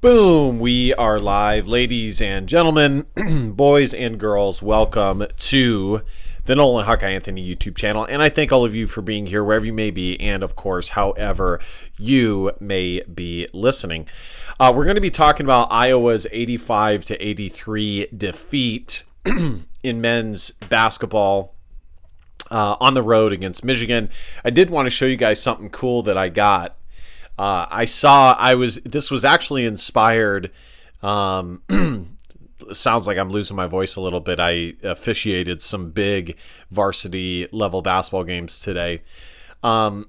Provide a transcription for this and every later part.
Boom, we are live. Ladies and gentlemen, boys and girls, welcome to the Nolan Hawkeye Anthony YouTube channel. And I thank all of you for being here wherever you may be, and of course, however you may be listening. We're going to be talking about Iowa's 85-83 defeat in men's basketball on the road against Michigan. I did want to show you guys something cool that I got. This was actually inspired. Sounds like I'm losing my voice a little bit. I officiated some big varsity level basketball games today. I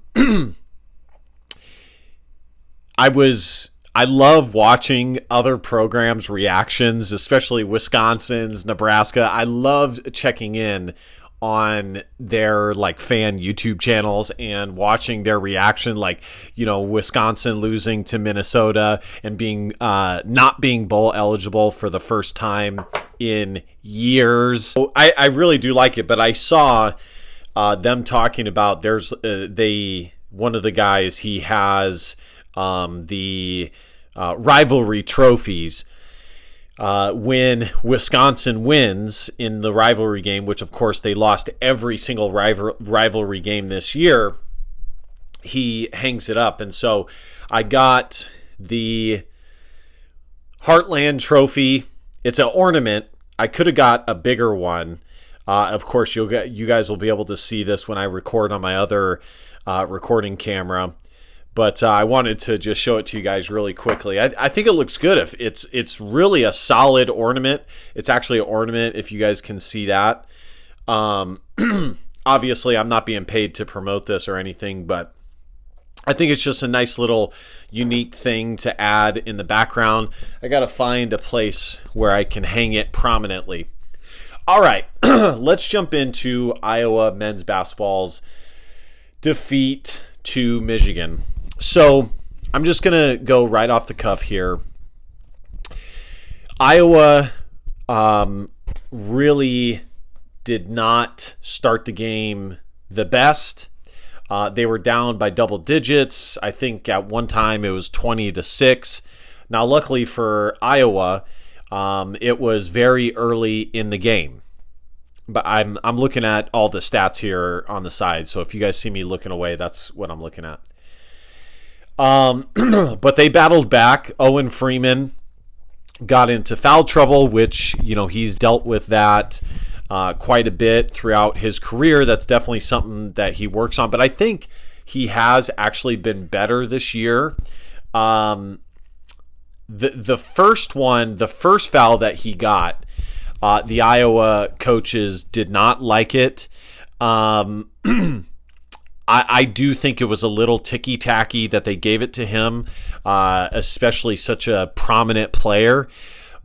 love watching other programs' reactions, especially Wisconsin's, Nebraska. I loved checking in on their fan YouTube channels and watching their reaction, Wisconsin losing to Minnesota and being not being bowl eligible for the first time in years. So I really do like it, but I saw them talking about one of the guys, he has the rivalry trophies. When Wisconsin wins in the rivalry game, which of course they lost every single rivalry game this year, he hangs it up. And so I got the Heartland trophy. It's an ornament. I could have got a bigger one. Of course, you guys will be able to see this when I record on my other recording camera. But I wanted to just show it to you guys really quickly. I think it looks good. It's really a solid ornament. It's actually an ornament, if you guys can see that. Obviously, I'm not being paid to promote this or anything, but I think it's just a nice little unique thing to add in the background. I got to find a place where I can hang it prominently. All right, let's jump into Iowa men's basketball's defeat to Michigan. So I'm just going to go right off the cuff here. Iowa really did not start the game the best. They were down by double digits. I think at one time it was 20-6. Now, luckily for Iowa, it was very early in the game. But I'm looking at all the stats here on the side. So if you guys see me looking away, that's what I'm looking at. But they battled back. Owen Freeman got into foul trouble, which, he's dealt with that quite a bit throughout his career. That's definitely something that he works on. But I think he has actually been better this year. The first foul that he got, the Iowa coaches did not like it. I do think it was a little ticky-tacky that they gave it to him, especially such a prominent player.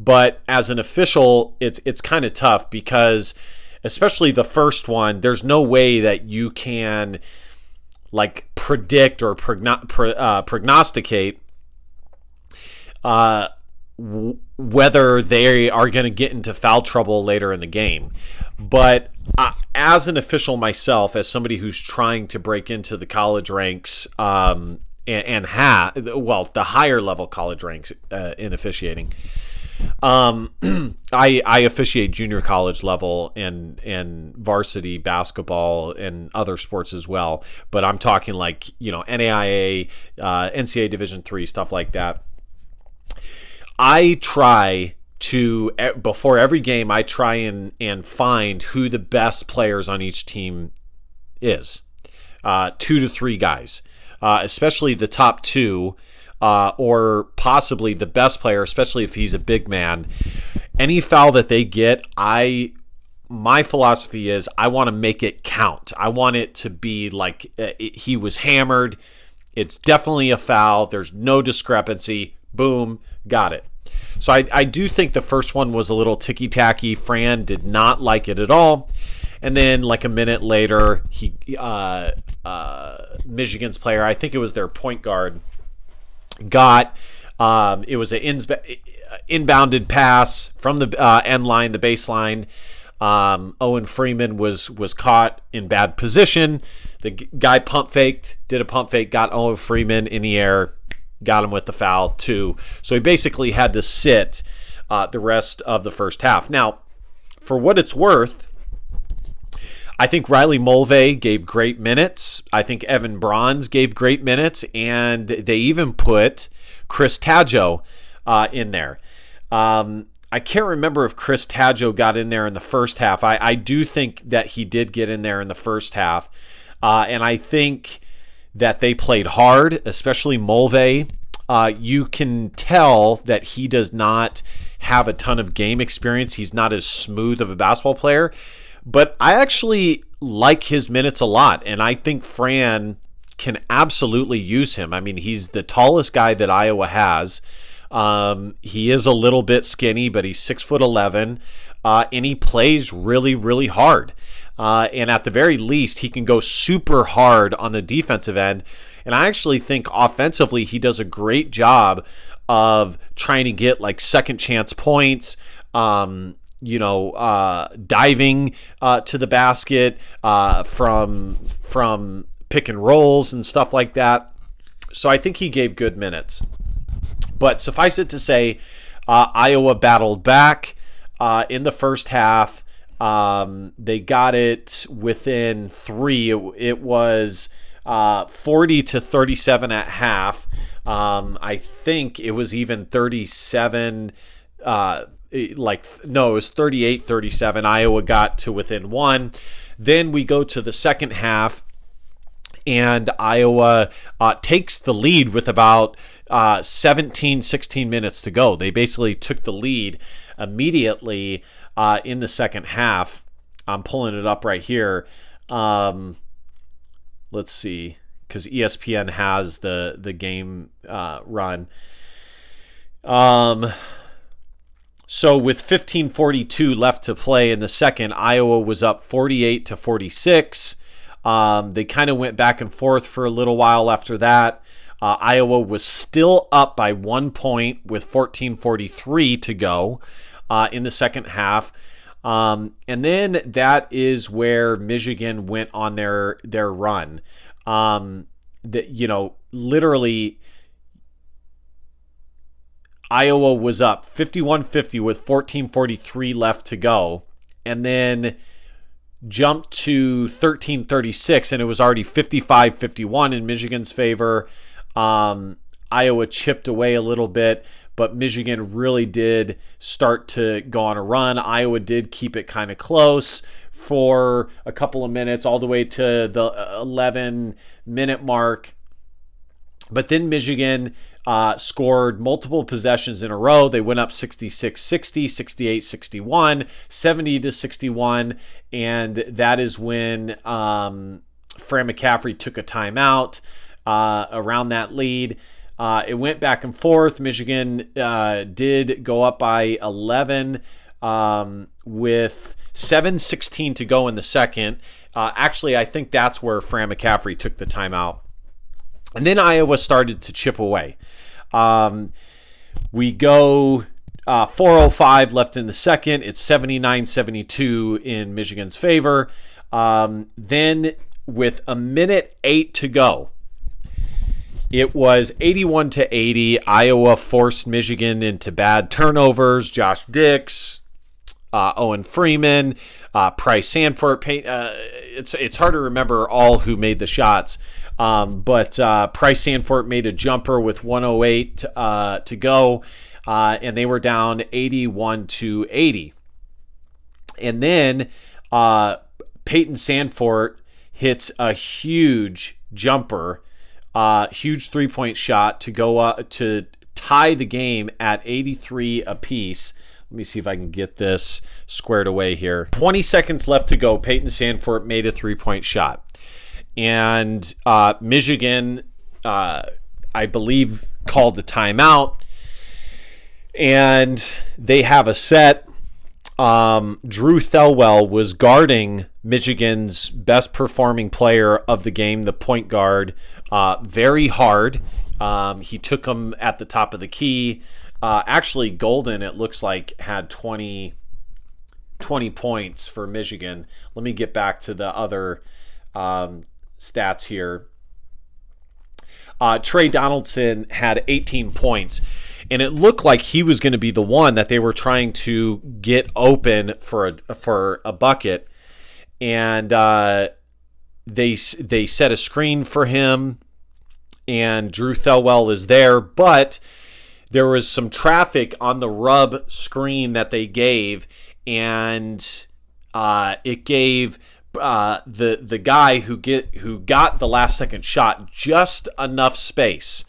But as an official, it's kind of tough because, especially the first one, there's no way that you can predict or prognosticate whether they are going to get into foul trouble later in the game. But as an official myself, as somebody who's trying to break into the college ranks the higher level college ranks in officiating, I officiate junior college level and varsity basketball and other sports as well. But I'm talking NAIA, NCAA Division III, stuff like that. I try to, before every game, I try and find who the best players on each team is. 2 to 3 guys, especially the top 2, or possibly the best player, especially if he's a big man. Any foul that they get, my philosophy is I want to make it count. I want it to be he was hammered. It's definitely a foul. There's no discrepancy. Boom, got it. So I do think the first one was a little ticky-tacky. Fran did not like it at all. And then a minute later, Michigan's player, I think it was their point guard, got it was an inbounded pass from the end line, the baseline. Owen Freeman was caught in bad position. The guy did a pump fake, got Owen Freeman in the air, got him with the foul, 2. So he basically had to sit the rest of the first half. Now, for what it's worth, I think Riley Mulvey gave great minutes. I think Evan Bronze gave great minutes, and they even put Chris Taggio in there. I can't remember if Chris Taggio got in there in the first half. I do think that he did get in there in the first half, and I think that they played hard, especially Mulvey. You can tell that he does not have a ton of game experience. He's not as smooth of a basketball player. But I actually like his minutes a lot, and I think Fran can absolutely use him. I mean, he's the tallest guy that Iowa has. He is a little bit skinny, but he's 6'11", and he plays really, really hard. And at the very least, he can go super hard on the defensive end. And I actually think offensively, he does a great job of trying to get like second chance points, diving to the basket from pick and rolls and stuff like that. So I think he gave good minutes. But suffice it to say, Iowa battled back in the first half. They got it within 3. It was 40-37 at half. I think it was even 37. It was 38-37. Iowa got to within 1. Then we go to the second half, and Iowa takes the lead with about 16 minutes to go. They basically took the lead immediately in the second half. I'm pulling it up right here. Let's see, because ESPN has the game run. So with 15:42 left to play in the second, Iowa was up 48-46. They kind of went back and forth for a little while after that. Iowa was still up by 1 point with 14:43 to go in the second half. And then that is where Michigan went on their run. Literally, Iowa was up 51-50 with 14:43 left to go, and then jumped to 13-36, and it was already 55-51 in Michigan's favor. Iowa chipped away a little bit, but Michigan really did start to go on a run. Iowa did keep it kind of close for a couple of minutes, all the way to the 11-minute mark. But then Michigan scored multiple possessions in a row. They went up 66-60, 68-61, 70-61, and that is when Fran McCaffrey took a timeout around that lead. It went back and forth. Michigan did go up by 11 with 7:16 to go in the second. Actually, I think that's where Fran McCaffrey took the timeout. And then Iowa started to chip away. We go 4:05 left in the second. It's 79-72 in Michigan's favor. Then with 1:08 to go, it was 81-80. Iowa forced Michigan into bad turnovers. Josh Dix, Owen Freeman, Price Sanford. It's hard to remember all who made the shots. But Price Sanford made a jumper with 1:08 to go, and they were down 81-80. And then Peyton Sanford hits a huge jumper, huge three-point shot to go to tie the game at 83 apiece. Let me see if I can get this squared away here. 20 seconds left to go. Peyton Sanford made a three-point shot. And Michigan, I believe, called the timeout. And they have a set. Drew Thelwell was guarding Michigan's best performing player of the game, the point guard, very hard. He took him at the top of the key. Actually, Golden, it looks like, had 20 points for Michigan. Let me get back to the other stats here. Trey Donaldson had 18 points. And it looked like he was going to be the one that they were trying to get open for a bucket. And they set a screen for him, and Drew Thelwell is there. But there was some traffic on the rub screen that they gave, and it gave the guy who got the last second shot just enough space,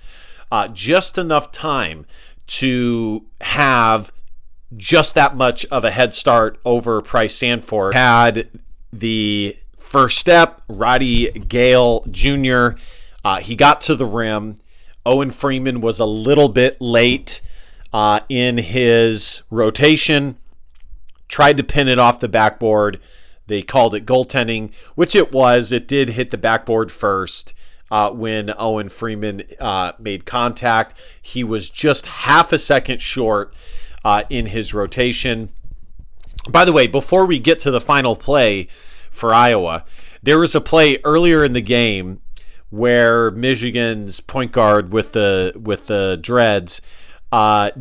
just enough time to have just that much of a head start over Price Sandfort. Had the first step, Roddy Gale Jr. He got to the rim. Owen Freeman was a little bit late in his rotation. Tried to pin it off the backboard. They called it goaltending, which it was. It did hit the backboard first when Owen Freeman made contact. He was just half a second short in his rotation. By the way, before we get to the final play for Iowa, there was a play earlier in the game where Michigan's point guard with the dreads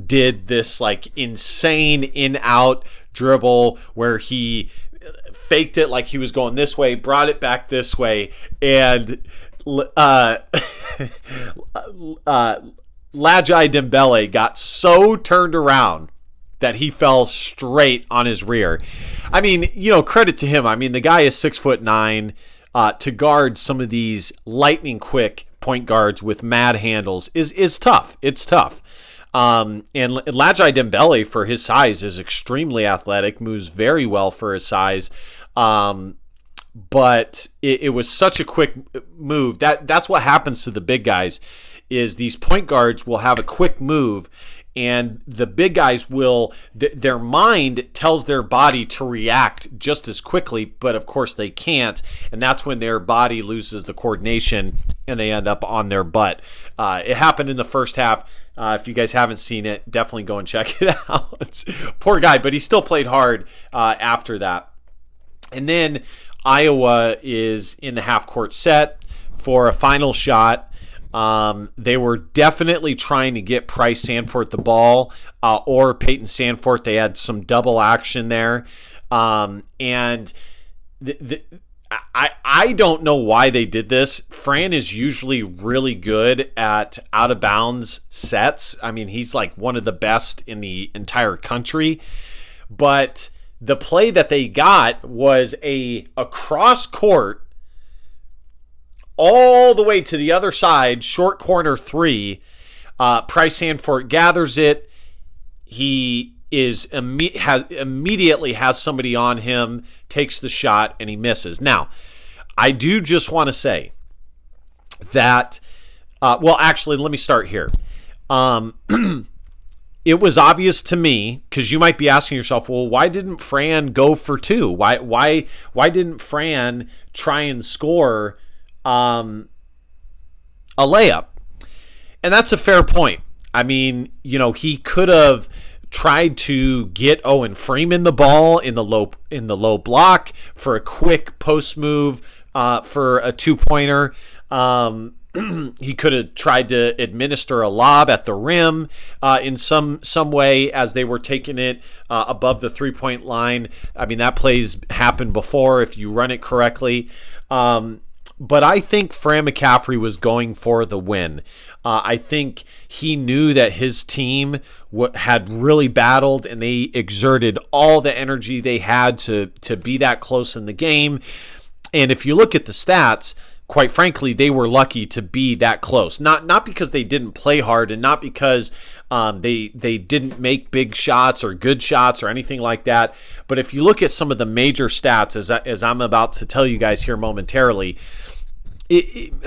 did this like insane in-out dribble where he faked it like he was going this way, brought it back this way, and Lajai Dembele got so turned around that he fell straight on his rear. I mean, credit to him. I mean, the guy is 6'9". To guard some of these lightning quick point guards with mad handles is tough. It's tough. And Lajai Dembele, for his size, is extremely athletic, moves very well for his size. But it was such a quick move. That's what happens to the big guys, is these point guards will have a quick move, and the big guys will, their mind tells their body to react just as quickly, but of course they can't, and that's when their body loses the coordination and they end up on their butt. It happened in the first half. If you guys haven't seen it, definitely go and check it out. Poor guy, but he still played hard after that. And then Iowa is in the half-court set for a final shot. They were definitely trying to get Price Sandfort the ball or Peyton Sandfort. They had some double action there. And I don't know why they did this. Fran is usually really good at out-of-bounds sets. I mean, he's like one of the best in the entire country. But the play that they got was a cross-court all the way to the other side, short corner three. Price Sandfort gathers it. He immediately has somebody on him, takes the shot, and he misses. Now, I do just want to say that, well, actually, let me start here. It was obvious to me, because you might be asking yourself, well, why didn't Fran go for two? Why didn't Fran try and score a layup? And that's a fair point. I mean, he could have tried to get Owen Freeman the ball in the low block for a quick post move for a two-pointer. He could have tried to administer a lob at the rim in some way as they were taking it above the three-point line. I mean, that play's happened before if you run it correctly. But I think Fran McCaffrey was going for the win. I think he knew that his team had really battled, and they exerted all the energy they had to be that close in the game. And if you look at the stats, quite frankly, they were lucky to be that close. Not because they didn't play hard, and not because they didn't make big shots or good shots or anything like that. But if you look at some of the major stats, as I'm about to tell you guys here momentarily,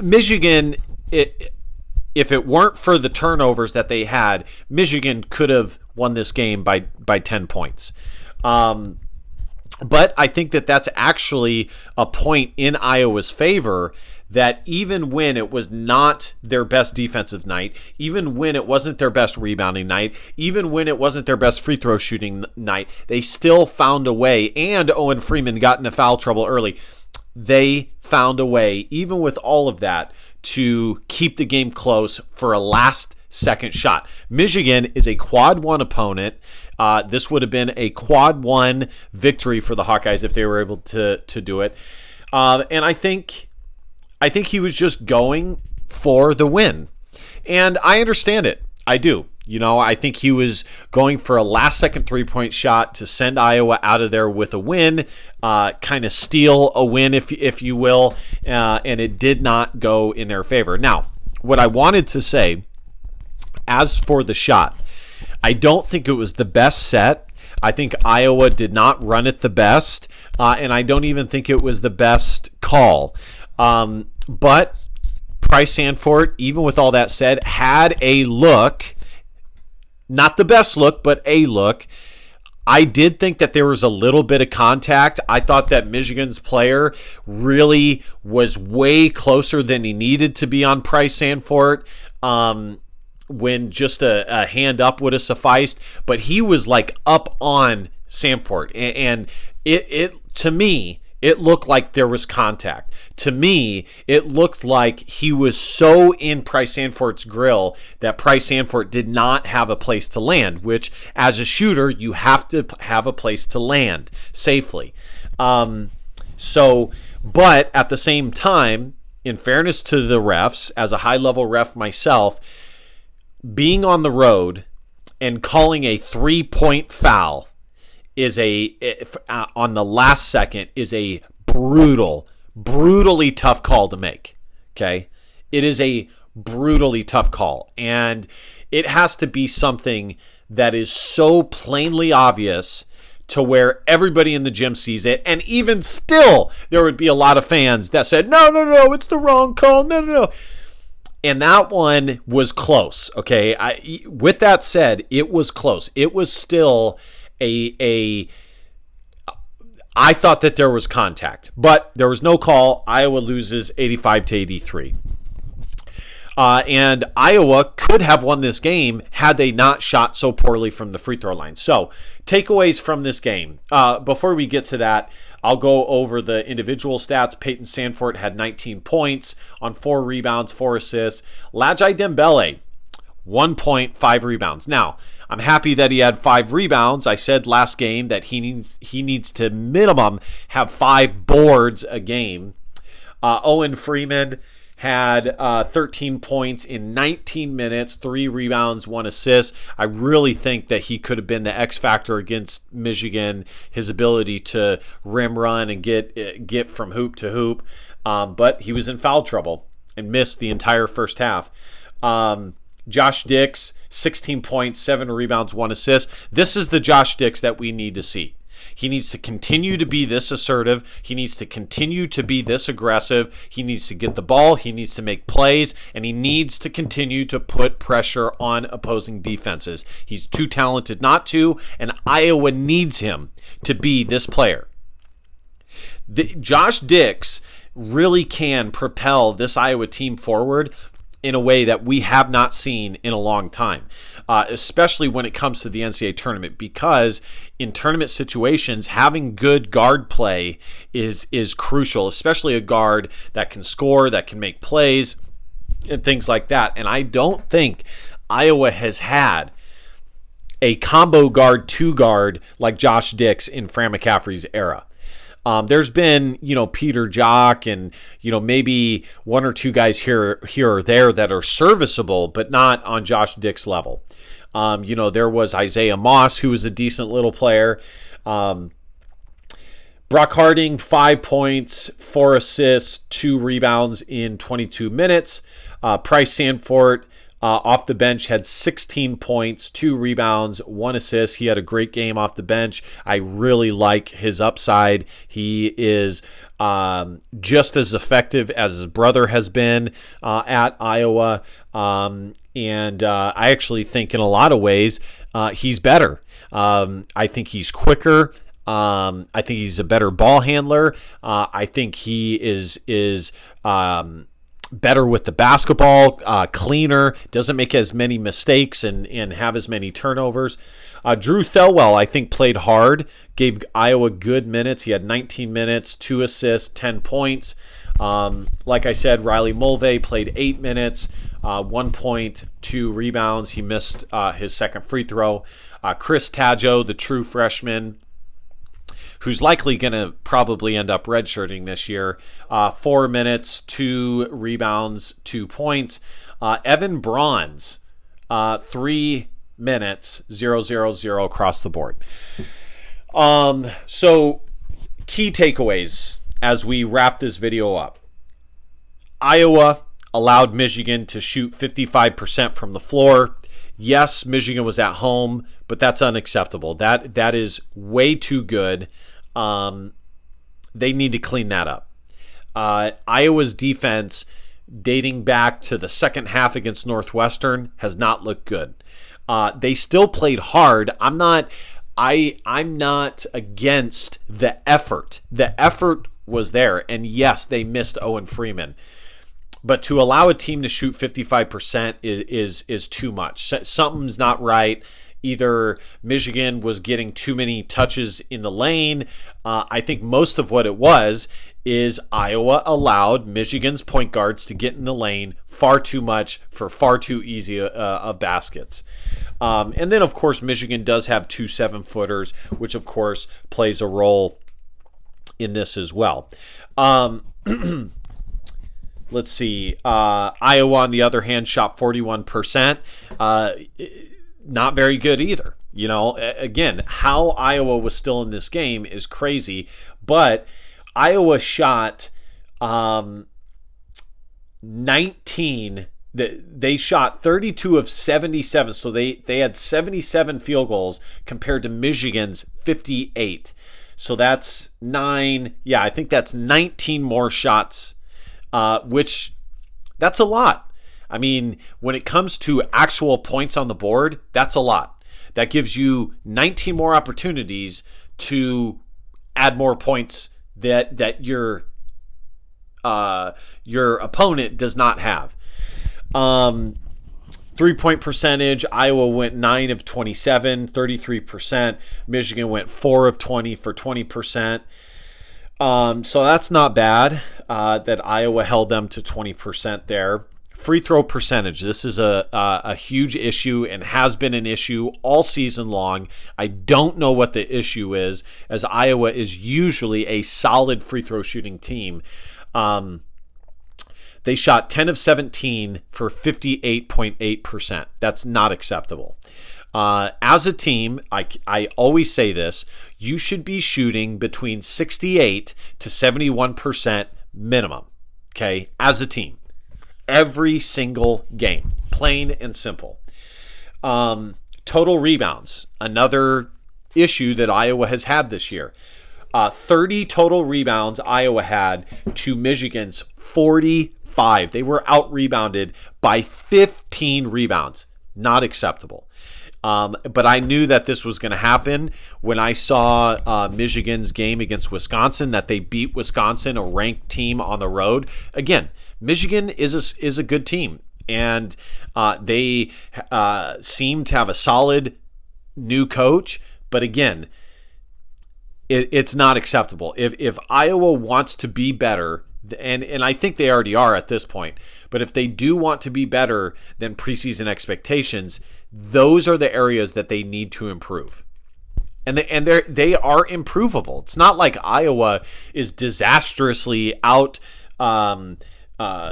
Michigan, if it weren't for the turnovers that they had, Michigan could have won this game by 10 points. But I think that that's actually a point in Iowa's favor, that even when it was not their best defensive night, even when it wasn't their best rebounding night, even when it wasn't their best free throw shooting night, they still found a way, and Owen Freeman got into foul trouble early. They found a way, even with all of that, to keep the game close for a last second shot. Michigan is a quad one opponent. This would have been a quad one victory for the Hawkeyes if they were able to do it. And I think he was just going for the win. And I understand it. I do. I think he was going for a last-second three-point shot to send Iowa out of there with a win, kind of steal a win, if you will, and it did not go in their favor. Now, what I wanted to say, as for the shot, I don't think it was the best set. I think Iowa did not run it the best, and I don't even think it was the best call. But Price Sandfort, even with all that said, had a look. Not the best look, but a look. I did think that there was a little bit of contact. I thought that Michigan's player really was way closer than he needed to be on Price Sandfort, when just a hand up would have sufficed. But he was like up on Sandfort, and it to me, it looked like there was contact. To me, it looked like he was so in Price Sandfort's grill that Price Sandfort did not have a place to land, which as a shooter, you have to have a place to land safely. But at the same time, in fairness to the refs, as a high-level ref myself, being on the road and calling a three-point foul on the last second is a brutally tough call to make. Okay? It is a brutally tough call. And it has to be something that is so plainly obvious to where everybody in the gym sees it. And even still, there would be a lot of fans that said, no, it's the wrong call. No. And that one was close. Okay? With that said, it was close. It was still I thought that there was contact, but there was no call. Iowa loses 85-83. And Iowa could have won this game had they not shot so poorly from the free throw line. So, takeaways from this game. Before we get to that, I'll go over the individual stats. Peyton Sandfort had 19 points on 4 rebounds, 4 assists. Lajai Dembele, 1 point, 5 rebounds. Now, I'm happy that he had 5 rebounds. I said last game that he needs to minimum have 5 boards a game. Owen Freeman had 13 points in 19 minutes, 3 rebounds, 1 assist. I really think that he could have been the X factor against Michigan, his ability to rim run and get from hoop to hoop. But he was in foul trouble and missed the entire first half. Josh Dix, 16 points, 7 rebounds, 1 assist. This is the Josh Dix that we need to see. He needs to continue to be this assertive. He needs to continue to be this aggressive. He needs to get the ball. He needs to make plays. And he needs to continue to put pressure on opposing defenses. He's too talented not to, and Iowa needs him to be this player. Josh Dix really can propel this Iowa team forward in a way that we have not seen in a long time, especially when it comes to the NCAA tournament, because in tournament situations, having good guard play is crucial, especially a guard that can score, that can make plays, and things like that. And I don't think Iowa has had a combo guard, 2-guard like Josh Dix in Fran McCaffrey's era. There's been, Peter Jock and, maybe 1 or 2 guys here or there that are serviceable, but not on Josh Dix level. There was Isaiah Moss, who was a decent little player. Brock Harding, 5 points, 4 assists, 2 rebounds in 22 minutes. Price Sandfort, off the bench, had 16 points, 2 rebounds, 1 assist. He had a great game off the bench. I really like his upside. He is just as effective as his brother has been at Iowa. And I actually think in a lot of ways he's better. I think he's quicker. I think he's a better ball handler. I think he is better with the basketball, cleaner, doesn't make as many mistakes and have as many turnovers. Drew Thelwell, I think, played hard, gave Iowa good minutes. He had 19 minutes, 2 assists, 10 points. Like I said, Riley Mulvey played 8 minutes, 1 point, 2 rebounds. He missed his second free throw. Chris Taggio, the true freshman, who's likely going to probably end up redshirting this year, 4 minutes, 2 rebounds, 2 points. Evan Bronze, 3 minutes, 0-0-0 across the board. So key takeaways as we wrap this video up. Iowa allowed Michigan to shoot 55% from the floor. Yes, Michigan was at home, but that's unacceptable. That is way too good. They need to clean that up. Iowa's defense, dating back to the second half against Northwestern, has not looked good. They still played hard. I'm not against the effort. The effort was there, and yes, they missed Owen Freeman. But to allow a team to shoot 55% is too much. Something's not right. Either Michigan was getting too many touches in the lane. I think most of what it was is Iowa allowed Michigan's point guards to get in the lane far too much for far too easy of baskets. And then, of course, Michigan does have 2 7-footers, which, of course, plays a role in this as well. Let's see. Iowa, on the other hand, shot 41%. Not very good either. You know, again, how Iowa was still in this game is crazy. But Iowa shot 19. They shot 32 of 77. So they had 77 field goals compared to Michigan's 58. So that's 9. Yeah, I think that's 19 more shots, which that's a lot. I mean, when it comes to actual points on the board, that's a lot. That gives you 19 more opportunities to add more points that your opponent does not have. 3-point percentage, Iowa went 9 of 27, 33%. Michigan went 4 of 20 for 20%. So that's not bad that Iowa held them to 20% there. Free throw percentage. This is a huge issue and has been an issue all season long. I don't know what the issue is, as Iowa is usually a solid free throw shooting team. They shot 10 of 17 for 58.8%. That's not acceptable. As a team, I always say this, you should be shooting between 68 to 71% minimum, okay, as a team. Every single game, plain and simple. Total rebounds, another issue that Iowa has had this year. 30 total rebounds Iowa had to Michigan's 45. They were out-rebounded by 15 rebounds. Not acceptable. But I knew that this was going to happen when I saw Michigan's game against Wisconsin, that they beat Wisconsin, a ranked team, on the road. Again, Michigan is a good team, and they seem to have a solid new coach. But again, it's not acceptable. If Iowa wants to be better, and I think they already are at this point, but if they do want to be better than preseason expectations, those are the areas that they need to improve. And they are improvable. It's not like Iowa is disastrously out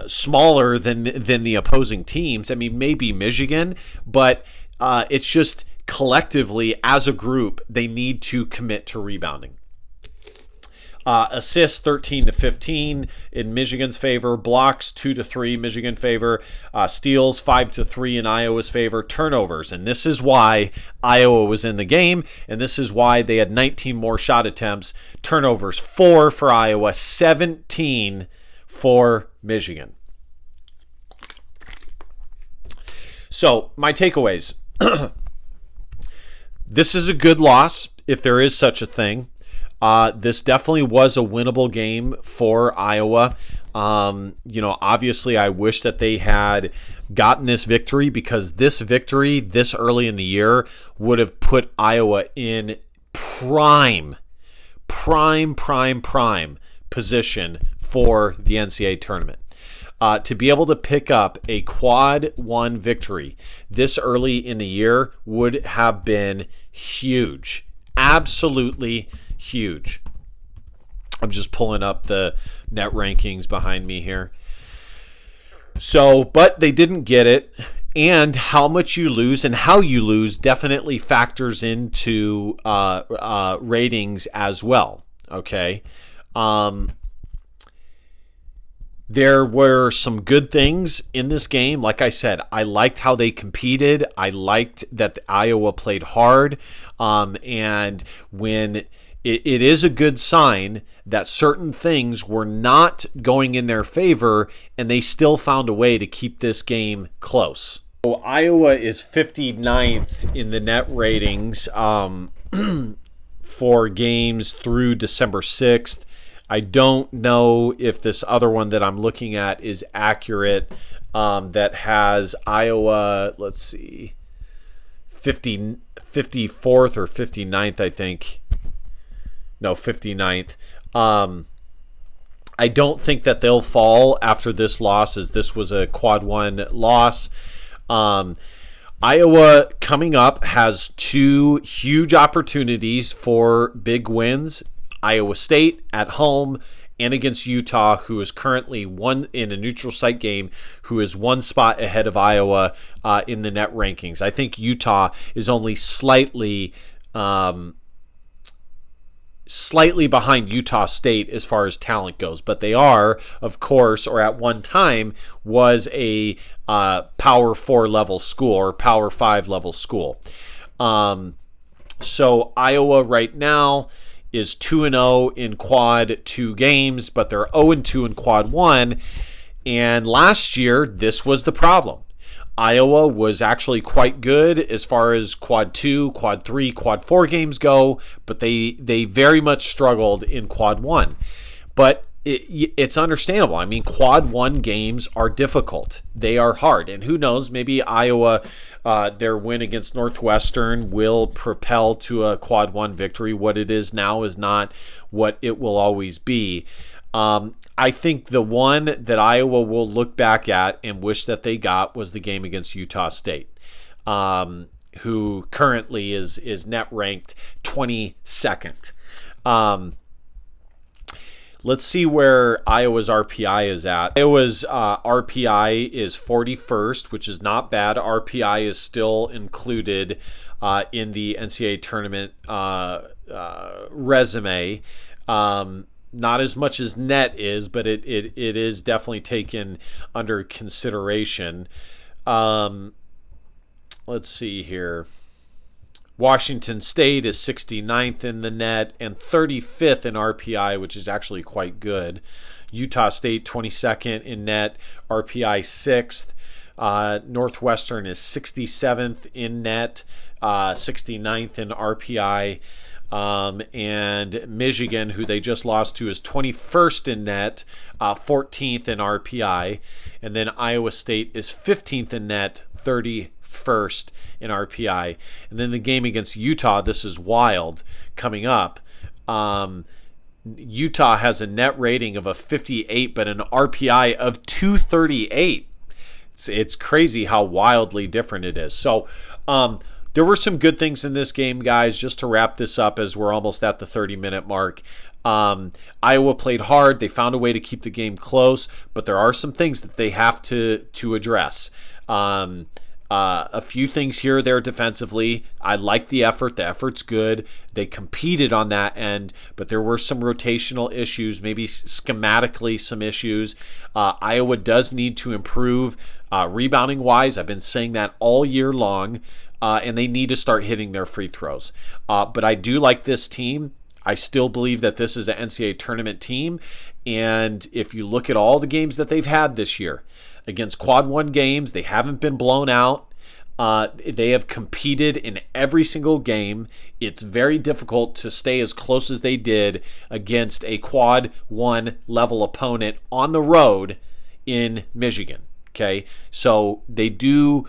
smaller than the opposing teams. I mean, maybe Michigan, but it's just collectively as a group, they need to commit to rebounding. Assists 13 to 15 in Michigan's favor. Blocks 2 to 3 Michigan favor. Steals 5 to 3 in Iowa's favor. Turnovers, and this is why Iowa was in the game, and this is why they had 19 more shot attempts. Turnovers 4 for Iowa, 17 for Michigan. So my takeaways. This is a good loss, if there is such a thing. This definitely was a winnable game for Iowa. Obviously I wish that they had gotten this victory, because this victory this early in the year would have put Iowa in prime position for the NCAA tournament. To be able to pick up a quad one victory this early in the year would have been huge. Absolutely huge. I'm just pulling up the net rankings behind me here. So, but they didn't get it. And how much you lose and how you lose definitely factors into ratings as well. Okay. There were some good things in this game. Like I said, I liked how they competed. I liked that Iowa played hard. And when it is a good sign that certain things were not going in their favor, and they still found a way to keep this game close. So Iowa is 59th in the net ratings for games through December 6th. I don't know if this other one that I'm looking at is accurate, that has Iowa, let's see, 54th or 59th, I think. No, 59th. I don't think that they'll fall after this loss, as this was a quad one loss. Iowa coming up has two huge opportunities for big wins. Iowa State at home and against Utah, who is currently one in a neutral site game, who is one spot ahead of Iowa in the net rankings. I think Utah is only slightly behind Utah State as far as talent goes, but they are, of course, or at one time was a Power 4 level school or Power 5 level school. So Iowa right now is 2-0 in quad 2 games, but they're 0-2 in quad 1. And last year, this was the problem. Iowa was actually quite good as far as quad 2, quad 3, quad 4 games go, but they very much struggled in quad 1. But it's understandable. I mean, quad 1 games are difficult. They are hard. And who knows, maybe Iowa, their win against Northwestern will propel to a quad 1 victory. What it is now is not what it will always be. I think the one that Iowa will look back at and wish that they got was the game against Utah State, who currently is net ranked 22nd. Let's see where Iowa's RPI is at. Iowa's RPI is 41st, which is not bad. RPI is still included in the NCAA tournament resume. Not as much as net is, but it is definitely taken under consideration. Let's see here. Washington State is 69th in the net and 35th in RPI, which is actually quite good. Utah State 22nd in net, RPI 6th. Northwestern is 67th in net, 69th in RPI. And Michigan, who they just lost to, is 21st in net, 14th in RPI. And then Iowa State is 15th in net, 31st in RPI. And then the game against Utah, this is wild, coming up. Utah has a net rating of a 58, but an RPI of 238. It's crazy how wildly different it is. So, there were some good things in this game, guys, just to wrap this up as we're almost at the 30-minute mark. Iowa played hard. They found a way to keep the game close, but there are some things that they have to address. A few things here or there defensively. I like the effort. The effort's good. They competed on that end, but there were some rotational issues, maybe schematically some issues. Iowa does need to improve rebounding-wise. I've been saying that all year long. And they need to start hitting their free throws. But I do like this team. I still believe that this is an NCAA tournament team. And if you look at all the games that they've had this year, against quad 1 games, they haven't been blown out. They have competed in every single game. It's very difficult to stay as close as they did against a quad 1 level opponent on the road in Michigan. Okay, so they do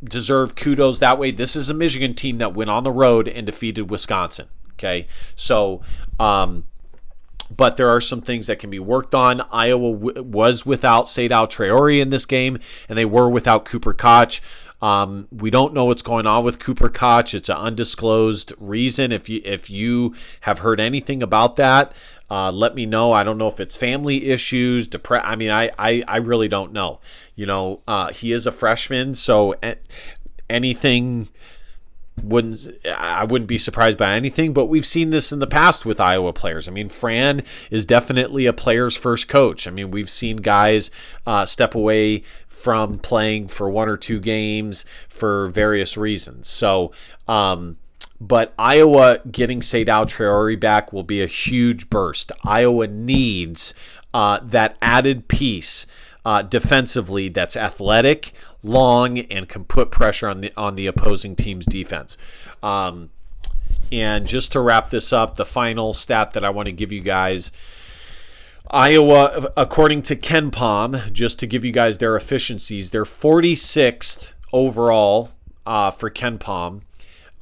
deserve kudos that way. This is a Michigan team that went on the road and defeated Wisconsin. Okay, so but there are some things that can be worked on. Iowa was without Seydou Traore in this game, and they were without Cooper Koch. We don't know what's going on with Cooper Koch. It's an undisclosed reason. If you have heard anything about that, let me know. I don't know if it's family issues, I really don't know. He is a freshman, so anything I wouldn't be surprised by anything, but we've seen this in the past with Iowa players. Fran is definitely a player's first coach. We've seen guys step away from playing for 1 or 2 games for various reasons. So, but Iowa getting Seydou Traore back will be a huge burst. Iowa needs that added piece defensively that's athletic, long, and can put pressure on the opposing team's defense. And just to wrap this up, the final stat that I want to give you guys, Iowa, according to KenPom, just to give you guys their efficiencies, they're 46th overall for KenPom,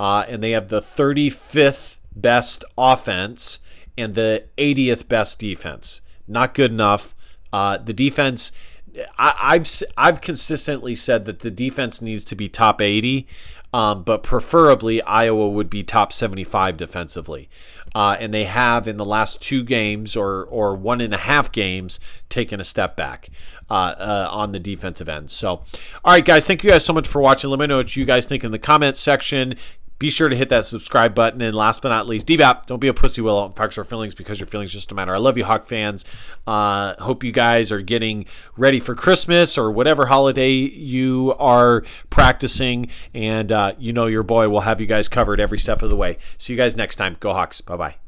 and they have the 35th best offense and the 80th best defense. Not good enough. The defense, I've consistently said that the defense needs to be top 80, but preferably Iowa would be top 75 defensively. And they have in the last 2 games or 1.5 games taken a step back on the defensive end. So, all right, guys, thank you guys so much for watching. Let me know what you guys think in the comments section. Be sure to hit that subscribe button. And last but not least, DBAP, don't be a pussy willow and facts our feelings, because your feelings just don't matter. I love you, Hawk fans. Hope you guys are getting ready for Christmas or whatever holiday you are practicing. And your boy will have you guys covered every step of the way. See you guys next time. Go Hawks. Bye-bye.